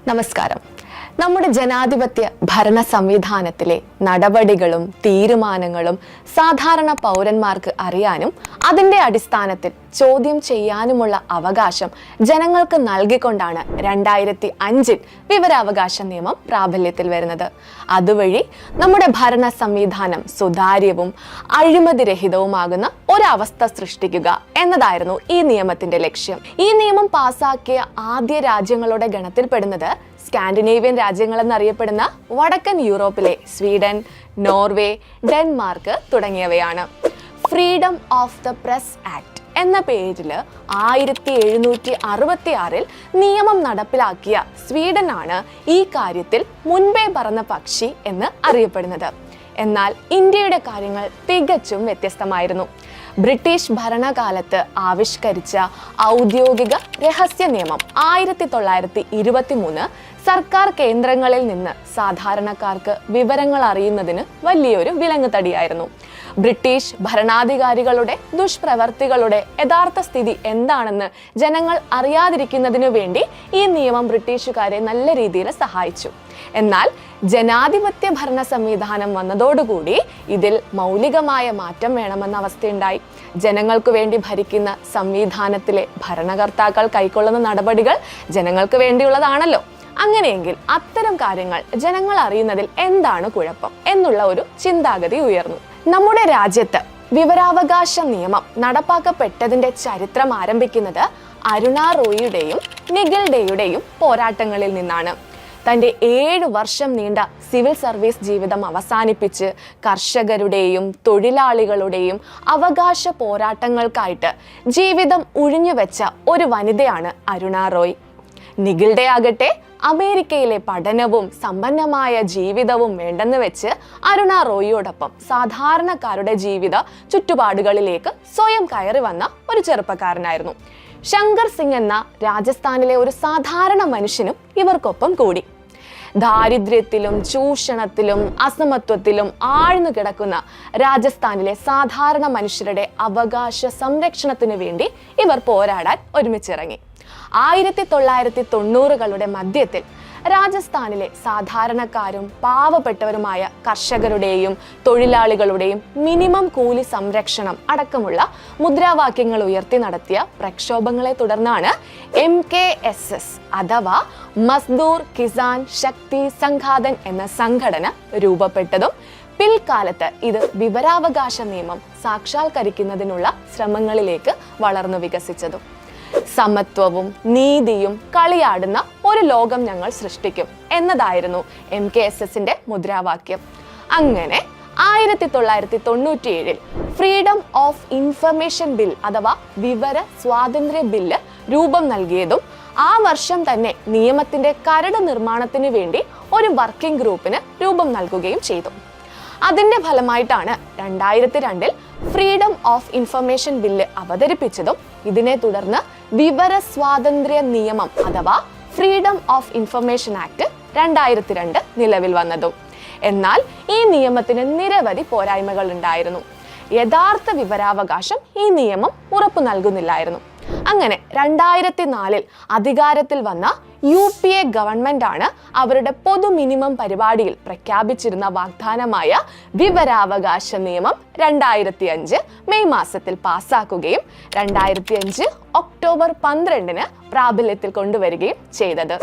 നമസ്കാരം. നമ്മുടെ ജനാധിപത്യ ഭരണ സംവിധാനത്തിലെ നടപടികളും തീരുമാനങ്ങളും സാധാരണ പൗരന്മാർക്ക് അറിയാനും അതിൻ്റെ അടിസ്ഥാനത്തിൽ ചോദ്യം ചെയ്യാനുമുള്ള അവകാശം ജനങ്ങൾക്ക് നൽകിക്കൊണ്ടാണ് 2005 വിവരാവകാശ നിയമം പ്രാബല്യത്തിൽ വരുന്നത്. അതുവഴി നമ്മുടെ ഭരണ സംവിധാനം സുതാര്യവും അഴിമതിരഹിതവുമാകുന്ന ഒരവസ്ഥ സൃഷ്ടിക്കുക എന്നതായിരുന്നു ഈ നിയമത്തിന്റെ ലക്ഷ്യം. ഈ നിയമം പാസാക്കിയ ആദ്യ രാജ്യങ്ങളുടെ ഗണത്തിൽപ്പെടുന്നത് സ്കാൻഡിനേവിയൻ രാജ്യങ്ങൾ എന്നറിയപ്പെടുന്ന വടക്കൻ യൂറോപ്പിലെ സ്വീഡൻ, നോർവേ, ഡെൻമാർക്ക് തുടങ്ങിയവയാണ്. Freedom of the press act എന്ന പേരിൽ 1766 നിയമം നടപ്പിലാക്കിയ സ്വീഡനാണ് ഈ കാര്യത്തിൽ മുൻപേ പറന്ന പക്ഷി എന്ന് അറിയപ്പെടുന്നത്. എന്നാൽ ഇന്ത്യയുടെ കാര്യങ്ങൾ തികച്ചും വ്യത്യസ്തമായിരുന്നു. ബ്രിട്ടീഷ് ഭരണകാലത്ത് ആവിഷ്കരിച്ച ഔദ്യോഗിക രഹസ്യ നിയമം 1923 സർക്കാർ കേന്ദ്രങ്ങളിൽ നിന്ന് സാധാരണക്കാർക്ക് വിവരങ്ങൾ അറിയുന്നതിന് വലിയൊരു വിലങ്ങുതടിയായിരുന്നു. ബ്രിട്ടീഷ് ഭരണാധികാരികളുടെ ദുഷ്പ്രവർത്തികളുടെ യഥാർത്ഥ സ്ഥിതി എന്താണെന്ന് ജനങ്ങൾ അറിയാതിരിക്കുന്നതിനു വേണ്ടി ഈ നിയമം ബ്രിട്ടീഷുകാരെ നല്ല രീതിയിൽ സഹായിച്ചു. എന്നാൽ ജനാധിപത്യ ഭരണ സംവിധാനം വന്നതോടുകൂടി ഇതിൽ മൗലികമായ മാറ്റം വേണമെന്ന അവസ്ഥയുണ്ടായി. ജനങ്ങൾക്ക് വേണ്ടി ഭരിക്കുന്ന സംവിധാനത്തിലെ ഭരണകർത്താക്കൾ കൈക്കൊള്ളുന്ന നടപടികൾ ജനങ്ങൾക്ക് വേണ്ടിയുള്ളതാണല്ലോ. അങ്ങനെയെങ്കിൽ അത്തരം കാര്യങ്ങൾ ജനങ്ങൾ അറിയുന്നതിൽ എന്താണ് കുഴപ്പം എന്നുള്ള ഒരു ചിന്താഗതി ഉയർന്നു. നമ്മുടെ രാജ്യത്ത് വിവരാവകാശ നിയമം നടപ്പാക്കപ്പെട്ടതിന്റെ ചരിത്രം ആരംഭിക്കുന്നത് അരുണ റോയിയുടെയും നിഖിൽ ഡേയുടെയും പോരാട്ടങ്ങളിൽ നിന്നാണ്. തൻ്റെ 7 വർഷം നീണ്ട സിവിൽ സർവീസ് ജീവിതം അവസാനിപ്പിച്ച് കർഷകരുടെയും തൊഴിലാളികളുടെയും അവകാശ പോരാട്ടങ്ങൾക്കായിട്ട് ജീവിതം ഉഴിഞ്ഞുവെച്ച ഒരു വനിതയാണ് അരുണ റോയ്. നിഖിൽ ഡേ ആകട്ടെ അമേരിക്കയിലെ പഠനവും സമ്പന്നമായ ജീവിതവും വേണ്ടെന്ന് വെച്ച് അരുണ റോയിയോടൊപ്പം സാധാരണക്കാരുടെ ജീവിത ചുറ്റുപാടുകളിലേക്ക് സ്വയം കയറി വന്ന ഒരു ചെറുപ്പക്കാരനായിരുന്നു. ശങ്കർ സിംഗ് എന്ന രാജസ്ഥാനിലെ ഒരു സാധാരണ മനുഷ്യനും ഇവർക്കൊപ്പം കൂടി. ദാരിദ്ര്യത്തിലും ചൂഷണത്തിലും അസമത്വത്തിലും ആഴ്ന്നു കിടക്കുന്ന രാജസ്ഥാനിലെ സാധാരണ മനുഷ്യരുടെ അവകാശ സംരക്ഷണത്തിനു വേണ്ടി ഇവർ പോരാടാൻ ഒരുമിച്ചിറങ്ങി. 1990കളുടെ മധ്യത്തിൽ രാജസ്ഥാനിലെ സാധാരണക്കാരും പാവപ്പെട്ടവരുമായ കർഷകരുടെയും തൊഴിലാളികളുടെയും മിനിമം കൂലി സംരക്ഷണം അടക്കമുള്ള മുദ്രാവാക്യങ്ങൾ ഉയർത്തി നടത്തിയ പ്രക്ഷോഭങ്ങളെ തുടർന്നാണ് MKSS അഥവാ മസ്ദൂർ കിസാൻ ശക്തി സംഘാതൻ എന്ന സംഘടന രൂപപ്പെട്ടതും പിൽക്കാലത്ത് ഇത് വിവരാവകാശ നിയമം സാക്ഷാത്കരിക്കുന്നതിനുള്ള ശ്രമങ്ങളിലേക്ക് വളർന്നു വികസിച്ചതും. സമത്വവും നീതിയും കളിയാടുന്ന ഒരു ലോകം ഞങ്ങൾ സൃഷ്ടിക്കും എന്നതായിരുന്നു MKSSന്റെ മുദ്രാവാക്യം. അങ്ങനെ 1997 ഫ്രീഡം ഓഫ് ഇൻഫർമേഷൻ ബിൽ അഥവാ വിവര സ്വാതന്ത്ര്യ ബില്ല് രൂപം നൽകിയതും ആ വർഷം തന്നെ നിയമത്തിന്റെ കരട് നിർമ്മാണത്തിന് വേണ്ടി ഒരു വർക്കിംഗ് ഗ്രൂപ്പിന് രൂപം നൽകുകയും ചെയ്തു. അതിന്റെ ഫലമായിട്ടാണ് 2002 ഫ്രീഡം ഓഫ് ഇൻഫർമേഷൻ ബില്ല് അവതരിപ്പിച്ചതും ഇതിനെ തുടർന്ന് വിവര സ്വാതന്ത്ര്യ നിയമം അഥവാ ഫ്രീഡം ഓഫ് ഇൻഫർമേഷൻ ആക്ട് 2002 നിലവിൽ വന്നതും. എന്നാൽ ഈ നിയമത്തിന് നിരവധി പോരായ്മകൾ ഉണ്ടായിരുന്നു. യഥാർത്ഥ വിവരാവകാശം ഈ നിയമം ഉറപ്പു നൽകുന്നില്ലായിരുന്നു. അങ്ങനെ 2004 അധികാരത്തിൽ വന്ന UPA ഗവൺമെന്റ് ആണ് അവരുടെ പൊതു മിനിമം പരിപാടിയിൽ പ്രഖ്യാപിച്ചിരുന്ന വാഗ്ദാനമായ വിവരാവകാശ നിയമം 2005 മെയ് മാസത്തിൽ പാസ്സാക്കുകയും 2005 ഒക്ടോബർ 12 പ്രാബല്യത്തിൽ കൊണ്ടുവരികയും ചെയ്തത്.